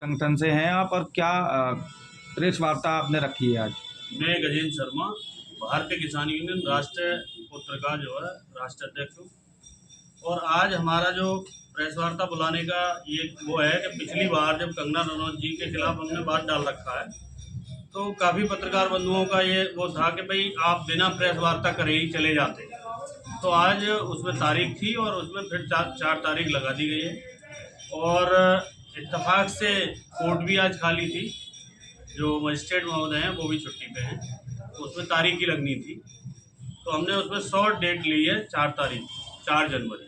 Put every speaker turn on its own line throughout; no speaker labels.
संगठन से हैं आप और क्या प्रेस वार्ता आपने रखी है आज?
मैं गजेंद्र शर्मा, भारतीय किसान यूनियन राष्ट्रीय पुत्र का जो है राष्ट्रीय अध्यक्ष हूँ। और आज हमारा जो प्रेस वार्ता बुलाने का ये वो है कि पिछली बार जब कंगना रनौत जी के खिलाफ हमने बात डाल रखा है तो काफ़ी पत्रकार बंधुओं का ये वो था कि भाई आप बिना प्रेस वार्ता करे ही चले जाते। तो आज उसमें तारीख थी और उसमें फिर चार तारीख लगा दी गई है। और इत्तेफाक से कोर्ट भी आज खाली थी, जो मजिस्ट्रेट महोदय हैं वो भी छुट्टी पे हैं, तो उसमें तारीख ही लगनी थी। तो हमने उसमें शॉर्ट डेट ली है 4 जनवरी।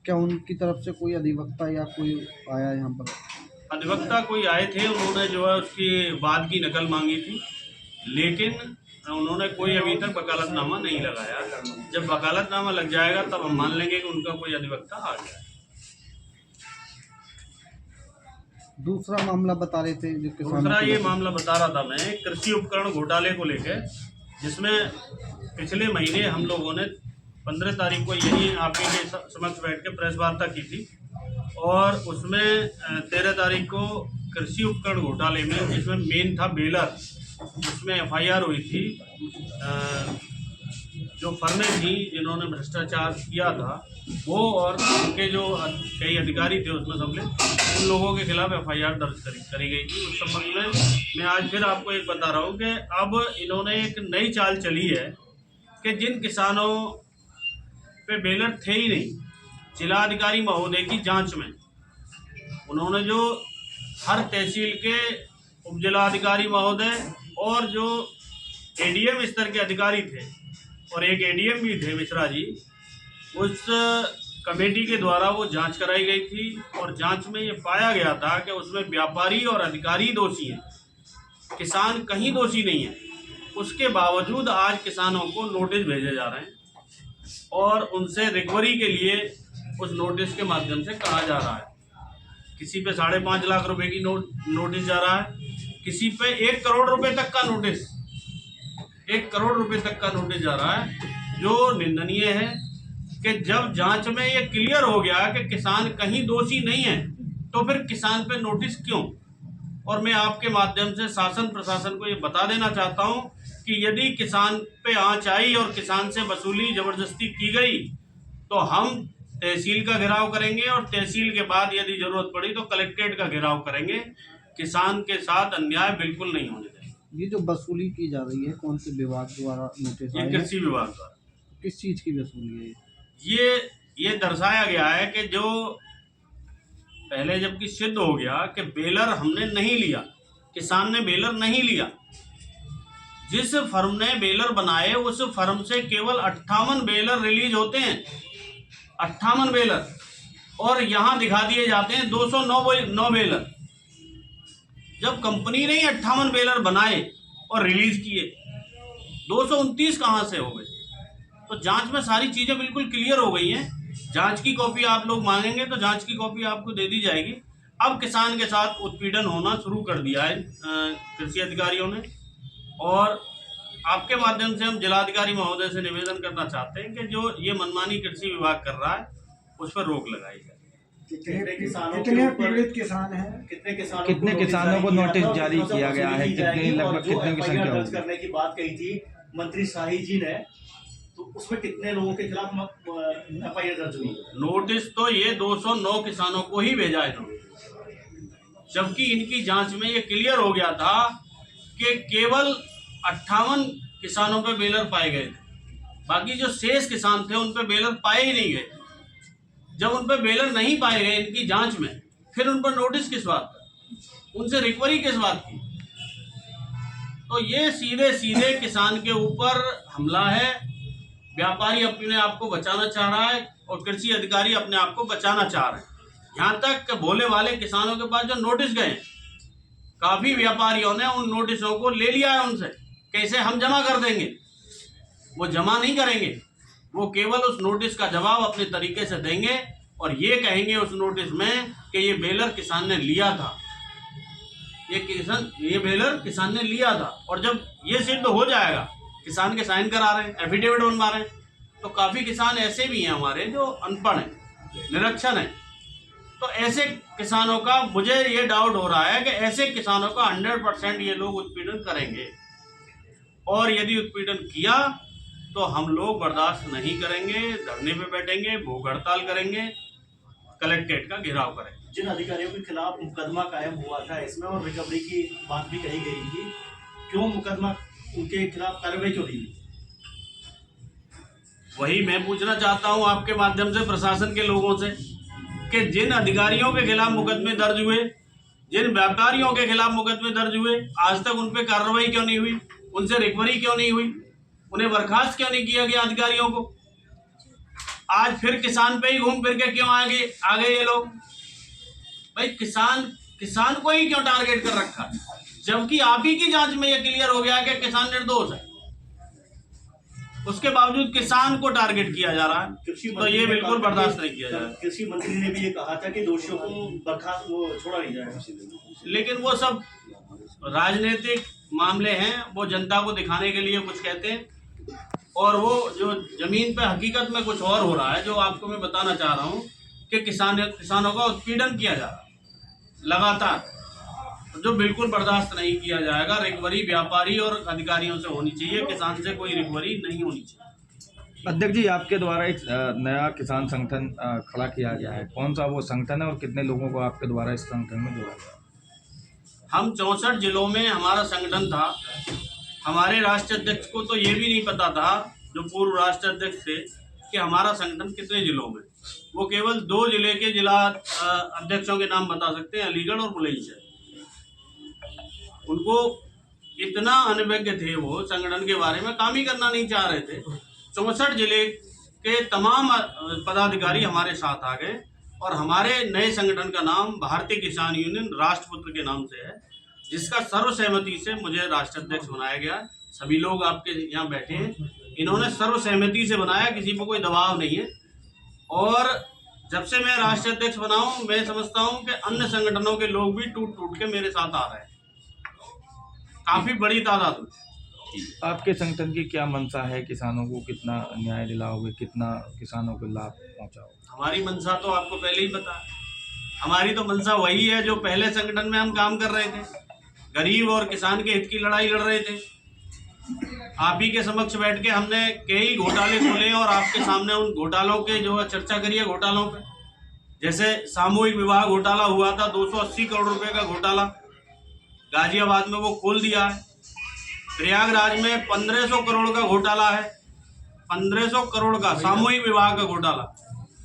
क्या उनकी तरफ से कोई अधिवक्ता या कोई आया यहाँ पर?
अधिवक्ता कोई आए थे, उन्होंने जो है उसकी बाद की नकल मांगी थी, लेकिन उन्होंने कोई अभी तक वकालतनामा नहीं लगाया। जब वकालतनामा लग जाएगा तब हम मान लेंगे कि उनका कोई अधिवक्ता आ गया है।
दूसरा मामला बता रहे थे जो
दूसरा ये मामला बता रहा था मैं, कृषि उपकरण घोटाले को लेकर, जिसमें पिछले महीने हम लोगों ने 15 तारीख को यही आपके समक्ष बैठ के प्रेस वार्ता की थी। और उसमें 13 तारीख को कृषि उपकरण घोटाले में, जिसमें मेन था बेलर, उसमें FIR हुई थी। जो फर्में थी जिन्होंने भ्रष्टाचार किया था वो, और उनके जो कई अधिकारी थे उसमें सम्मिलित, उन लोगों के खिलाफ FIR दर्ज करी गई थी। उस संबंध में मैं आज फिर आपको एक बता रहा हूँ कि अब इन्होंने एक नई चाल चली है कि जिन किसानों पे बेलर थे ही नहीं, जिलाधिकारी महोदय की जांच में उन्होंने जो हर तहसील के उपजिलाधिकारी महोदय और जो ADM स्तर के अधिकारी थे और एक ADM भी थे मिश्रा जी, उस कमेटी के द्वारा वो जांच कराई गई थी। और जांच में ये पाया गया था कि उसमें व्यापारी और अधिकारी दोषी हैं, किसान कहीं दोषी नहीं है। उसके बावजूद आज किसानों को नोटिस भेजे जा रहे हैं और उनसे रिकवरी के लिए उस नोटिस के माध्यम से कहा जा रहा है। किसी पे 5.5 लाख रुपए की नोटिस जा रहा है, किसी पे 1 करोड़ रुपए तक का नोटिस, 1 करोड़ रुपए तक का नोटिस जा रहा है, जो निंदनीय है। कि जब जांच में ये क्लियर हो गया कि किसान कहीं दोषी नहीं है तो फिर किसान पे नोटिस क्यों? और मैं आपके माध्यम से शासन प्रशासन को ये बता देना चाहता हूं कि यदि किसान पे आंच आई और किसान से वसूली जबरदस्ती की गई तो हम तहसील का घेराव करेंगे और तहसील के बाद यदि जरूरत पड़ी तो कलेक्ट्रेट का घेराव करेंगे। किसान के साथ अन्याय बिल्कुल नहीं होने देंगे।
ये जो वसूली की जा रही है कौन से विभाग द्वारा नोटिस
ये
आए हैं?
कृषि विभाग द्वारा।
किस चीज की वसूली है?
ये दर्शाया गया है कि जो पहले जबकि सिद्ध हो गया कि बेलर हमने नहीं लिया, किसान ने बेलर नहीं लिया, जिस फर्म ने बेलर बनाए उस फर्म से केवल 58 बेलर रिलीज होते हैं, 58 बेलर, और यहाँ दिखा दिए जाते हैं 209 बेलर। जब कंपनी ने 58 बेलर बनाए और रिलीज किए, 229 कहाँ से हो गए? तो जांच में सारी चीजें बिल्कुल क्लियर हो गई हैं। जांच की कॉपी आप लोग मांगेंगे तो जांच की कॉपी आपको दे दी जाएगी। अब किसान के साथ उत्पीड़न होना शुरू कर दिया है कृषि अधिकारियों ने, और आपके माध्यम से हम जिलाधिकारी महोदय से निवेदन करना चाहते हैं कि जो ये मनमानी कृषि विभाग कर रहा है उस पर रोक लगाई जाए।
कितने पीड़ित किसान हैं?
कितने किसानों को नोटिस जारी किया गया है? कितने, लगभग कितने की संख्या
दर्ज करने की बात कही थी मंत्री शाही जी ने, तो उसमें कितने लोगों के खिलाफ FIR दर्ज हुई?
नोटिस तो ये 209 किसानों को ही भेजा है, जबकि इनकी जांच में ये क्लियर हो गया था कि केवल 58 किसानों पे बेलर पाए गए थे, बाकी जो शेष किसान थे उन पे बेलर पाए ही नहीं गए। जब उन पे बेलर नहीं पाए गए इनकी जांच में, फिर उन पर नोटिस किस बात पर, उनसे रिकवरी किस बात की? तो ये सीधे सीधे किसान के ऊपर हमला है। व्यापारी अपने आप को बचाना चाह रहा है और कृषि अधिकारी अपने आप को बचाना चाह रहे हैं। यहाँ तक कि भोले वाले किसानों के पास जो नोटिस गए, काफी व्यापारियों ने उन नोटिसों को ले लिया है उनसे, कैसे हम जमा कर देंगे। वो जमा नहीं करेंगे, वो केवल उस नोटिस का जवाब अपने तरीके से देंगे और ये कहेंगे उस नोटिस में कि ये बेलर किसान ने लिया था, ये बेलर किसान ने लिया था। और जब ये सिद्ध हो जाएगा, किसान के साइन करा रहे हैं, एफिडेविट बनवा रहे हैं, तो काफी किसान ऐसे भी हैं हमारे जो अनपढ़ हैं, निरक्षर हैं, तो ऐसे किसानों का मुझे ये डाउट हो रहा है कि ऐसे किसानों का 100% ये लोग उत्पीड़न करेंगे, और यदि उत्पीड़न किया तो हम लोग बर्दाश्त नहीं करेंगे, धरने पे बैठेंगे, भूख हड़ताल करेंगे, कलेक्ट्रेट का घेराव करेंगे।
जिन अधिकारियों के खिलाफ मुकदमा कायम हुआ था इसमें और रिकवरी की बात भी कही गई थी, क्यों मुकदमा उनके खिलाफ कार्रवाई क्यों नहीं हुई?
वही मैं पूछना चाहता हूं आपके माध्यम से प्रशासन के लोगों से कि जिन अधिकारियों के खिलाफ मुकदमे दर्ज हुए, जिन व्यापारियों के खिलाफ मुकदमे दर्ज हुए, आज तक उन पर कार्रवाई क्यों नहीं हुई, उनसे रिकवरी क्यों नहीं हुई, उन्हें बर्खास्त क्यों नहीं किया गया अधिकारियों को? आज फिर किसान पे ही घूम फिर के क्यों आ गए ये लोग? भाई किसान को ही क्यों टारगेट कर रखा है, जबकि आप ही की जांच में ये क्लियर हो गया कि किसान निर्दोष है, उसके बावजूद किसान को टारगेट किया जा रहा है। तो ये बिल्कुल बर्दाश्त नहीं किया जाएगा।
कृषि मंत्री ने भी ये कहा था कि दोषियों को बर्खास्त छोड़ा नहीं जाएगा,
लेकिन वो सब राजनीतिक मामले हैं, वो जनता को दिखाने के लिए कुछ कहते हैं, और वो जो जमीन पे हकीकत में कुछ और हो रहा है, जो आपको मैं बताना चाह रहा हूँ कि किसानों का उत्पीड़न किया जा रहा है लगातार, जो बिल्कुल बर्दाश्त नहीं किया जाएगा। रिकवरी व्यापारी और अधिकारियों से होनी चाहिए, किसान से कोई रिकवरी नहीं होनी चाहिए।
अध्यक्ष जी, आपके द्वारा एक नया किसान संगठन खड़ा किया गया है, कौन सा वो संगठन है और कितने लोगों को आपके द्वारा इस संगठन में जोड़ा गया?
हम 64 जिलों में हमारा संगठन था। हमारे राष्ट्रीय अध्यक्ष को तो ये भी नहीं पता था, जो पूर्व राष्ट्रीय अध्यक्ष थे, कि हमारा संगठन कितने जिलों में। वो केवल 2 जिले के जिला अध्यक्षों के नाम बता सकते हैं, अलीगढ़ और बुलंदशहर। उनको इतना अनभिज्ञ थे, वो संगठन के बारे में काम ही करना नहीं चाह रहे थे। 64 जिले के तमाम पदाधिकारी हमारे साथ आ गए, और हमारे नए संगठन का नाम भारतीय किसान यूनियन राष्ट्रपुत्र के नाम से है, जिसका सर्वसहमति से मुझे राष्ट्रीय अध्यक्ष बनाया गया। सभी लोग आपके यहाँ बैठे हैं, इन्होंने सर्वसहमति से बनाया, किसी पर कोई दबाव नहीं है। और जब से मैं राष्ट्रीय अध्यक्ष बना हूँ, मैं समझता हूँ कि अन्य संगठनों के लोग भी टूट टूट के मेरे साथ आ रहे हैं, काफी बड़ी तादाद में।
आपके संगठन की क्या मंशा है? किसानों को कितना न्याय दिलाओगे, कितना किसानों को लाभ पहुंचाओगे?
हमारी मंशा तो आपको पहले ही पता है। हमारी तो मंशा वही है जो पहले संगठन में हम काम कर रहे थे, गरीब और किसान के हित की लड़ाई लड़ रहे थे। आप ही के समक्ष बैठ के हमने कई घोटाले खोले, और आपके सामने उन घोटालों के जो चर्चा करी है, घोटालों पे। जैसे सामूहिक विवाह घोटाला हुआ था, 280 करोड़ रुपए का घोटाला, गाजियाबाद में वो खोल दिया है। प्रयागराज में 1500 करोड़ का घोटाला है, 1500 करोड़ का सामूहिक विवाह का घोटाला।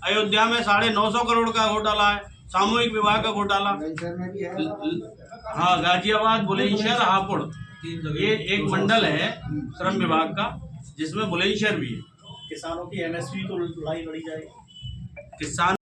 अयोध्या में 950 करोड़ का घोटाला है, सामूहिक विवाह का घोटाला। हाँ, गाजियाबाद, बुलंदशहर, हापुड़, ये एक मंडल है श्रम विभाग का, जिसमें बुलंदशहर भी है।
किसानों की MSP तो लड़ाई लड़ी जाएगी।
किसान